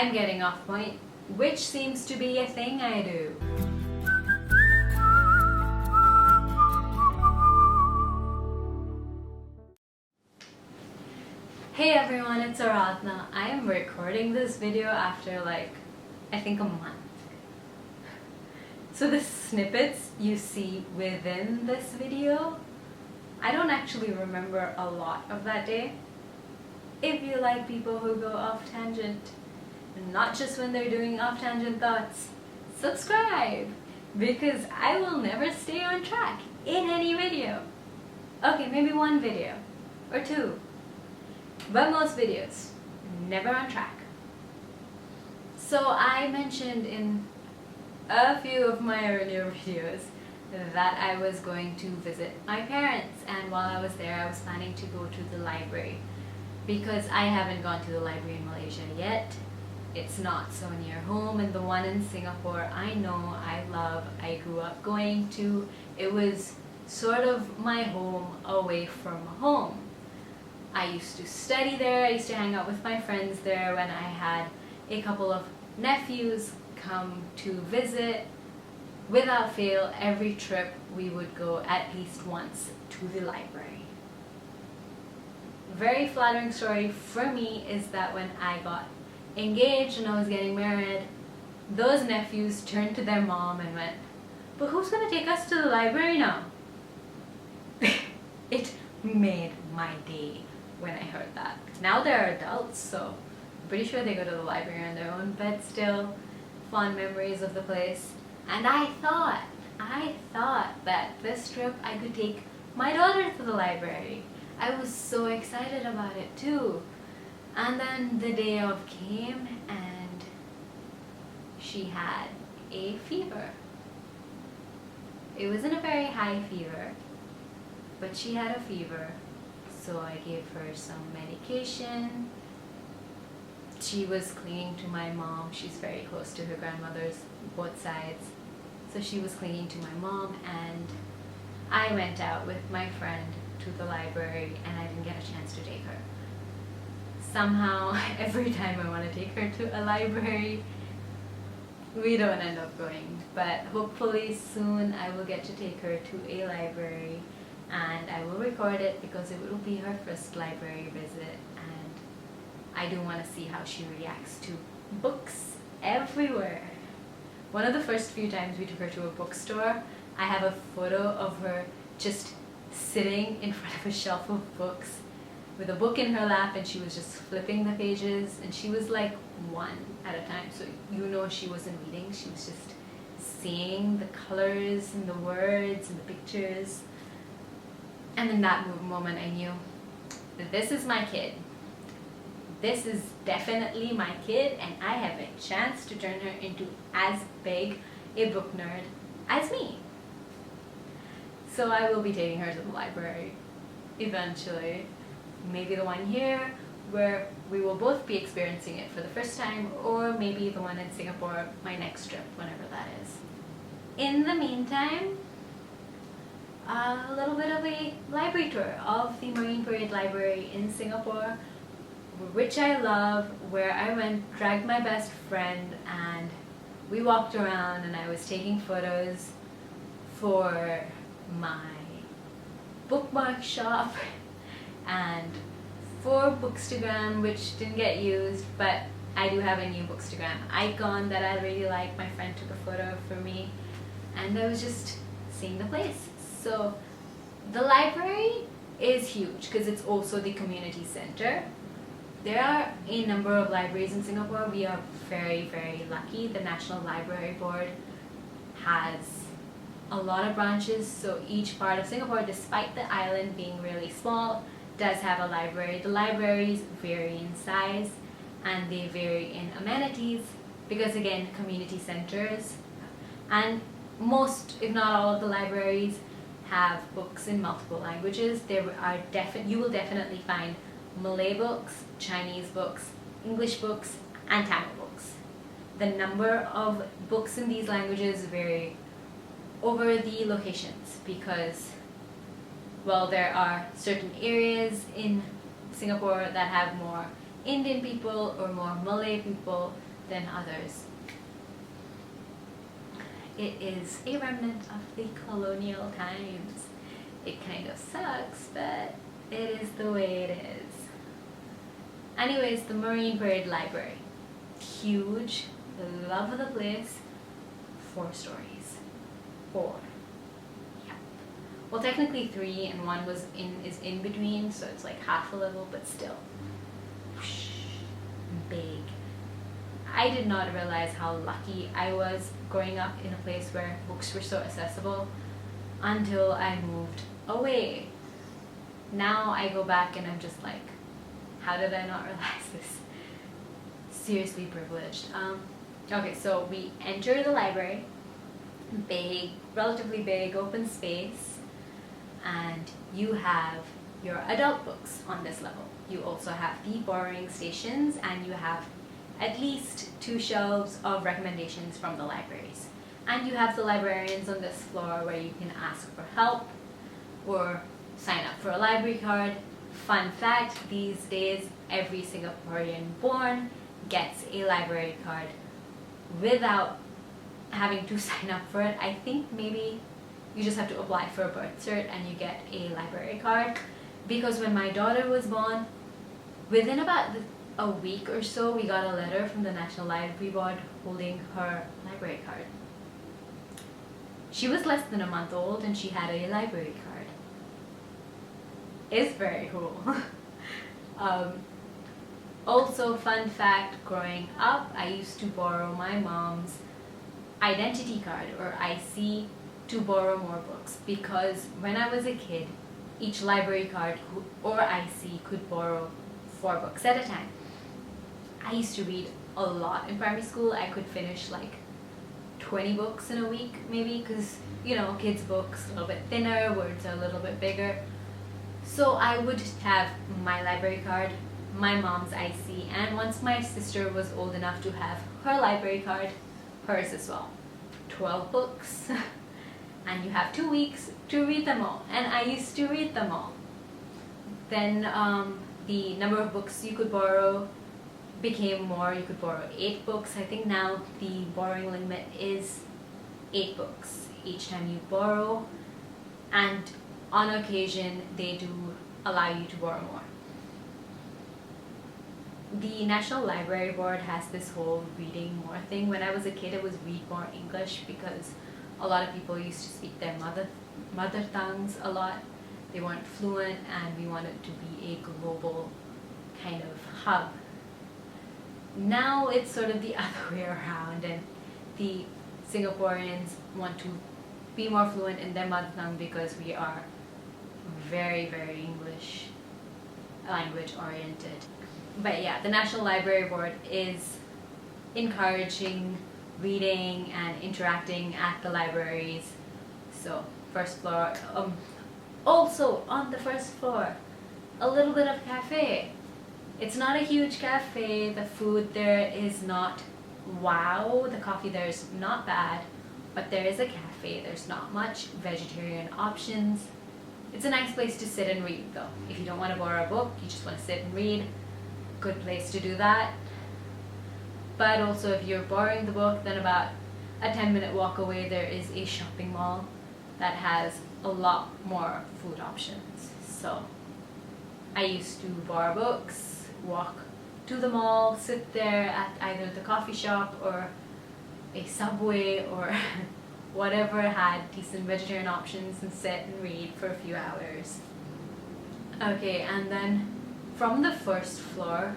I'm getting off point, which seems to be a thing I do. Hey everyone, it's Aradhna. I am recording this video after I think a month. So the snippets you see within this video, I don't actually remember a lot of that day. If you like people who go off tangent, not just when they're doing off tangent thoughts, subscribe, because I will never stay on track in any video. Okay, maybe one video or two, but most videos, never on track. So I mentioned in a few of my earlier videos that I was going to visit my parents, and while I was there I was planning to go to the library because I haven't gone to the library in Malaysia yet. It's not so near home, and the one in Singapore I know, I love, I grew up going to. It was sort of my home away from home. I used to study there, I used to hang out with my friends there when I had a couple of nephews come to visit. Without fail, every trip we would go at least once to the library. Very flattering story for me is that when I got engaged and I was getting married, those nephews turned to their mom and went, "But who's gonna take us to the library now?" It made my day when I heard that. Now they're adults, so I'm pretty sure they go to the library on their own, but still fond memories of the place. And I thought that this trip I could take my daughter to the library. I was so excited about it too. And then the day of came and she had a fever. It wasn't a very high fever, but she had a fever. So I gave her some medication. She was clinging to my mom. She's very close to her grandmothers, both sides. So she was clinging to my mom, and I went out with my friend to the library and I didn't get a chance to take her. Somehow, every time I want to take her to a library, we don't end up going. But hopefully soon I will get to take her to a library, and I will record it because it will be her first library visit, and I do want to see how she reacts to books everywhere. One of the first few times we took her to a bookstore, I have a photo of her just sitting in front of a shelf of books with a book in her lap, and she was just flipping the pages, and she was like one at a time, so you know she wasn't reading, she was just seeing the colors and the words and the pictures. And in that moment I knew that this is my kid. This is definitely my kid, and I have a chance to turn her into as big a book nerd as me. So I will be taking her to the library eventually. Maybe the one here where we will both be experiencing it for the first time, or maybe the one in Singapore, my next trip, whenever that is. In the meantime, a little bit of a library tour of the Marine Parade Library in Singapore, which I love, where I went, dragged my best friend, and we walked around and I was taking photos for my bookmark shop and for Bookstagram, which didn't get used, but I do have a new Bookstagram icon that I really like. My friend took a photo for me, and I was just seeing the place. So the library is huge because it's also the community center. There are a number of libraries in Singapore. We are very, very lucky. The National Library Board has a lot of branches, so each part of Singapore, despite the island being really small, does have a library. The libraries vary in size and they vary in amenities because, again, community centers, and most, if not all, of the libraries have books in multiple languages. You will definitely find Malay books, Chinese books, English books, and Tamil books. The number of books in these languages vary over the locations because, well, there are certain areas in Singapore that have more Indian people or more Malay people, than others. It is a remnant of the colonial times. It kind of sucks, but it is the way it is. Anyways, the Marine Parade Library. Huge, love of the place, 4 stories. 4. Yeah. Well, technically 3, and one is in between, so it's like half a level, but still. Big. I did not realize how lucky I was growing up in a place where books were so accessible until I moved away. Now I go back and I'm just like, how did I not realize this? Seriously privileged. Okay, so we enter the library, big, relatively big open space, and you have your adult books on this level. You also have the borrowing stations, and you have at least 2 shelves of recommendations from the libraries. And you have the librarians on this floor where you can ask for help or sign up for a library card. Fun fact, these days every Singaporean born gets a library card without having to sign up for it. I think maybe you just have to apply for a birth cert and you get a library card. Because when my daughter was born, within about a week or so, we got a letter from the National Library Board holding her library card. She was less than a month old and she had a library card. It's very cool. Also, fun fact, growing up, I used to borrow my mom's identity card or IC to borrow more books, because when I was a kid, each library card or IC could borrow 4 books at a time. I used to read a lot in primary school. I could finish like 20 books in a week maybe, because you know, kids' books a little bit thinner, words are a little bit bigger. So I would have my library card, my mom's IC, and once my sister was old enough to have her library card, hers as well. 12 books. And you have 2 weeks to read them all, and I used to read them all. Then the number of books you could borrow became more. You could borrow 8 books. I think now the borrowing limit is 8 books each time you borrow, and on occasion they do allow you to borrow more. The National Library Board has this whole reading more thing. When I was a kid, it was read more English, because a lot of people used to speak their mother tongues a lot. They weren't fluent, and we wanted to be a global kind of hub. Now it's sort of the other way around, and the Singaporeans want to be more fluent in their mother tongue because we are very, very English language oriented. But yeah, the National Library Board is encouraging reading and interacting at the libraries. So first floor, also on the first floor, a little bit of cafe. It's not a huge cafe. The food there is not wow. The coffee there is not bad, but there is a cafe. There's not much vegetarian options. It's a nice place to sit and read though. If you don't want to borrow a book, you just want to sit and read, good place to do that. But also if you're borrowing the book, then about a 10-minute walk away there is a shopping mall that has a lot more food options. So I used to borrow books, walk to the mall, sit there at either the coffee shop or a Subway or whatever had decent vegetarian options, and sit and read for a few hours. Okay, and then from the first floor,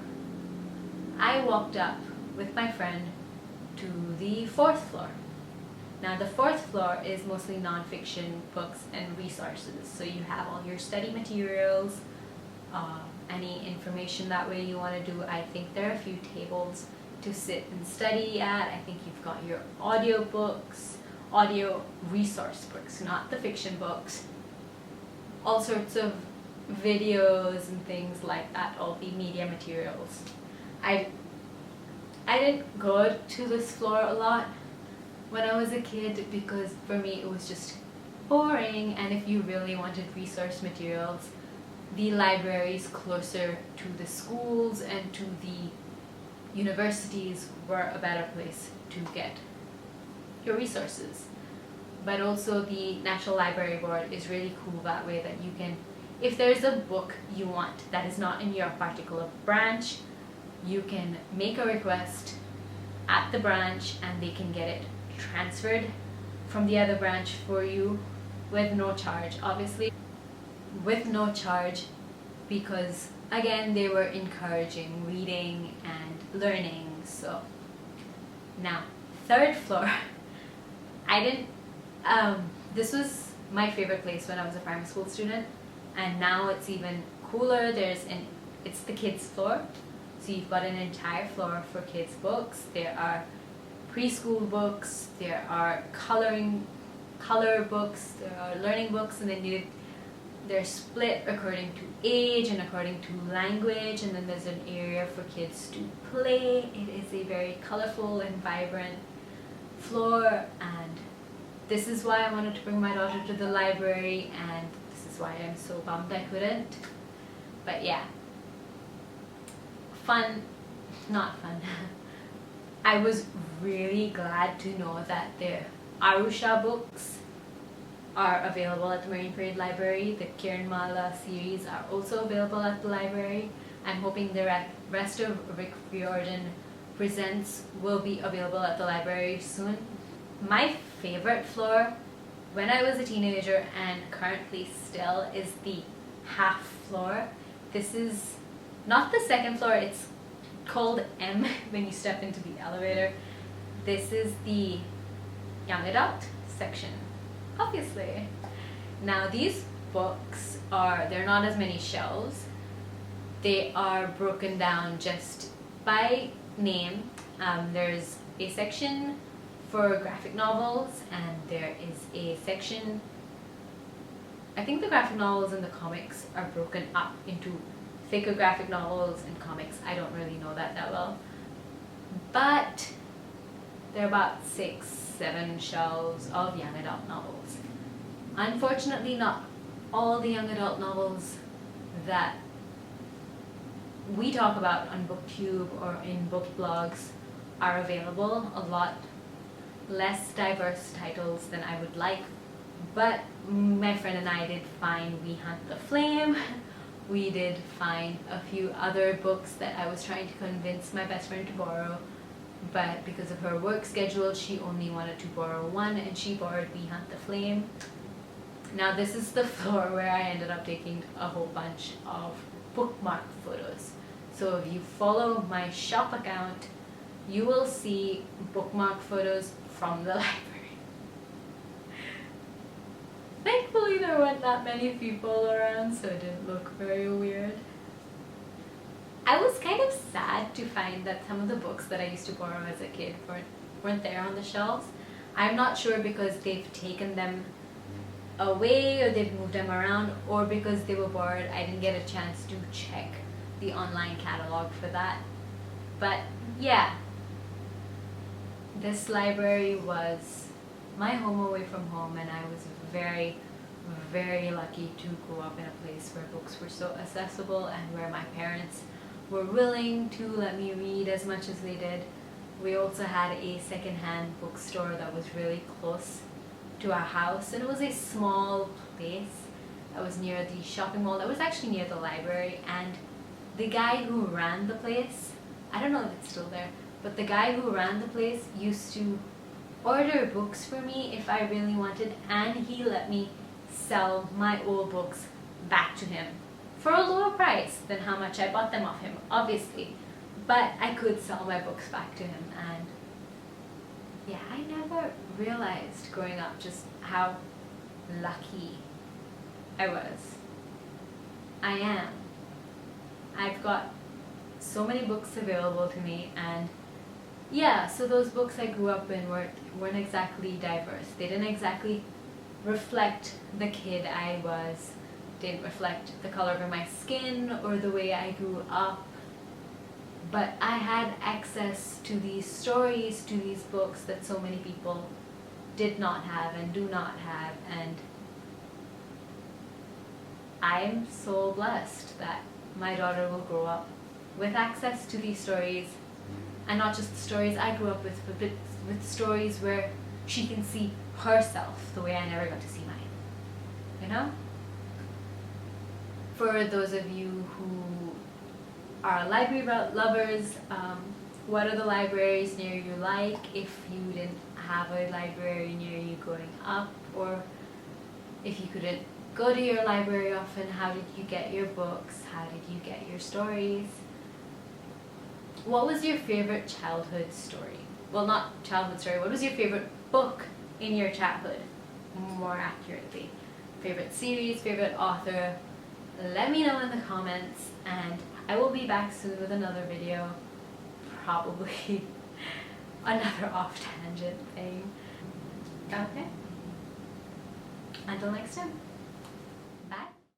I walked up with my friend to the 4th floor. Now the 4th floor is mostly non-fiction books and resources. So you have all your study materials, any information that way you want to do. I think there are a few tables to sit and study at. I think you've got your audio books, audio resource books, not the fiction books. All sorts of videos and things like that, all the media materials. I didn't go to this floor a lot when I was a kid because for me it was just boring, and if you really wanted resource materials, the libraries closer to the schools and to the universities were a better place to get your resources. But also the National Library Board is really cool that way, that you can, if there's a book you want that is not in your particular branch, you can make a request at the branch and they can get it transferred from the other branch for you with no charge, obviously with no charge, because again they were encouraging reading and learning. So now, third floor, I didn't this was my favorite place when I was a primary school student, and now it's even cooler. It's the kids floor, so you've got an entire floor for kids books. There are preschool books, there are color books, there are learning books, and then they're split according to age and according to language, and then there's an area for kids to play. It is a very colorful and vibrant floor, and this is why I wanted to bring my daughter to the library, and this is why I'm so bummed I couldn't. But yeah, not fun. I was really glad to know that the Arusha books are available at the Marine Parade Library. The Kiranmala series are also available at the library. I'm hoping the rest of Rick Riordan Presents will be available at the library soon. My favorite floor when I was a teenager and currently still is the half floor. This is not the second floor, it's called M when you step into the elevator. This is the young adult section, obviously. Now these books they're not as many shelves. They are broken down just by name. There's a section for graphic novels, and there is a section, I think the graphic novels and the comics are broken up into thicker graphic novels and comics. I don't really know that well. But there are about 6-7 shelves of young adult novels. Unfortunately, not all the young adult novels that we talk about on BookTube or in book blogs are available. A lot less diverse titles than I would like, but my friend and I did find We Hunt the Flame. We did find a few other books that I was trying to convince my best friend to borrow, but because of her work schedule she only wanted to borrow one, and she borrowed We Hunt the Flame. Now this is the floor where I ended up taking a whole bunch of bookmark photos. So if you follow my shop account, you will see bookmark photos from the library. Thankfully there weren't that many people around, so it didn't look very weird. I was kind of sad to find that some of the books that I used to borrow as a kid weren't there on the shelves. I'm not sure because they've taken them away or they've moved them around, or because they were borrowed. I didn't get a chance to check the online catalog for that. But yeah, this library was my home away from home, and I was very, very lucky to grow up in a place where books were so accessible and where my parents were willing to let me read as much as they did. We also had a secondhand bookstore that was really close to our house, and it was a small place that was near the shopping mall that was actually near the library. And the guy who ran the place, I don't know if it's still there, but the guy who ran the place used to order books for me if I really wanted, and he let me sell my old books back to him for a lower price than how much I bought them off him, obviously. But I could sell my books back to him, and yeah, I never realized growing up just how lucky I was. I am. I've got so many books available to me, and yeah, so those books I grew up in weren't exactly diverse. They didn't exactly reflect the kid I was, didn't reflect the color of my skin or the way I grew up. But I had access to these stories, to these books that so many people did not have and do not have, and I'm so blessed that my daughter will grow up with access to these stories And not just the stories I grew up with, but with stories where she can see herself the way I never got to see mine. You know? For those of you who are library lovers, what are the libraries near you like if you didn't have a library near you growing up, or if you couldn't go to your library often, how did you get your books? How did you get your stories? What was your favorite childhood story? Well, not childhood story, what was your favorite book in your childhood, more accurately? Favorite series, favorite author? Let me know in the comments, and I will be back soon with another video, probably another off-tangent thing. Okay, until next time.